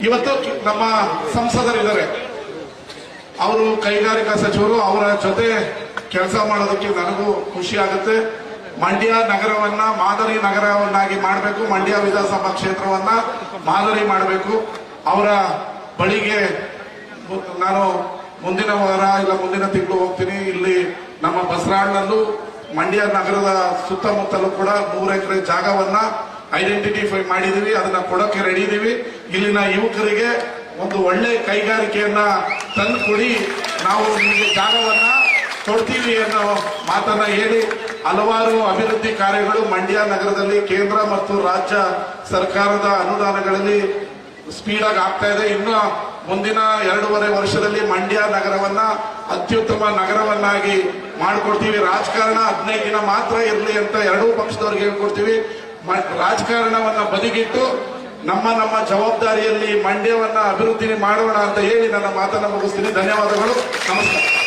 ಇವತ್ತು ನಮ್ಮ ಸಂಸದರಿದ್ದಾರೆ, ಅವರು ಕೈಗಾರಿಕಾ ಸಚಿವರು, ಅವರ ಜೊತೆ ಕೆಲಸ ಮಾಡೋದಕ್ಕೆ ನನಗೂ ಖುಷಿ ಆಗುತ್ತೆ. ಮಂಡ್ಯ ನಗರವನ್ನ ಮಾದರಿ ನಗರವನ್ನಾಗಿ ಮಾಡಬೇಕು, ಮಂಡ್ಯ ವಿಧಾನಸಭಾ ಕ್ಷೇತ್ರವನ್ನ ಮಾದರಿ ಮಾಡಬೇಕು. ಅವರ ಬಳಿಗೆ ನಾನು ಮುಂದಿನ ವಾರ ಇಲ್ಲ ಮುಂದಿನ ತಿಂಗಳು ಹೋಗ್ತೀನಿ. ಇಲ್ಲಿ ನಮ್ಮ ಬಸರಾಳ್ನಲ್ಲೂ ಮಂಡ್ಯ ನಗರದ ಸುತ್ತಮುತ್ತಲೂ ಕೂಡ 100 ಎಕರೆ ಜಾಗವನ್ನ ಐಡೆಂಟಿಫೈ ಮಾಡಿದೀವಿ, ಅದನ್ನ ಕೊಡೋಕೆ ರೆಡಿ ಇದೀವಿ. ಇಲ್ಲಿನ ಯುವಕರಿಗೆ ಒಂದು ಒಳ್ಳೆ ಕೈಗಾರಿಕೆಯನ್ನ ತಂದು ಕೊಡಿ, ನಾವು ನಿಮಗೆ ಜಾಗವನ್ನ ಕೊಡ್ತೀವಿ ಅನ್ನೋ ಮಾತನ್ನ ಹೇಳಿ ಹಲವಾರು ಅಭಿವೃದ್ಧಿ ಕಾರ್ಯಗಳು ಮಂಡ್ಯ ನಗರದಲ್ಲಿ ಕೇಂದ್ರ ಮತ್ತು ರಾಜ್ಯ ಸರ್ಕಾರದ ಅನುದಾನಗಳಲ್ಲಿ ಸ್ಪೀಡ್ ಆಗಿ ಆಗ್ತಾ ಇದೆ. ಇನ್ನು ಮುಂದಿನ 2.5 ವರ್ಷದಲ್ಲಿ ಮಂಡ್ಯ ನಗರವನ್ನ ಅತ್ಯುತ್ತಮ ನಗರವನ್ನಾಗಿ ಮಾಡಿಕೊಡ್ತೀವಿ. ರಾಜಕಾರಣ 15 ದಿನ ಮಾತ್ರ ಇರಲಿ ಅಂತ ಎರಡೂ ಪಕ್ಷದವ್ರಿಗೆ ಹೇಳ್ಕೊಡ್ತೀವಿ. ರಾಜಕಾರಣವನ್ನ ಬದಿಗಿಟ್ಟು ನಮ್ಮ ಜವಾಬ್ದಾರಿಯಲ್ಲಿ ಮಂಡ್ಯವನ್ನ ಅಭಿವೃದ್ಧಿ ಮಾಡೋಣ ಅಂತ ಹೇಳಿ ನನ್ನ ಮಾತನ್ನ ಮುಗಿಸ್ತೀನಿ. ಧನ್ಯವಾದಗಳು, ನಮಸ್ಕಾರ.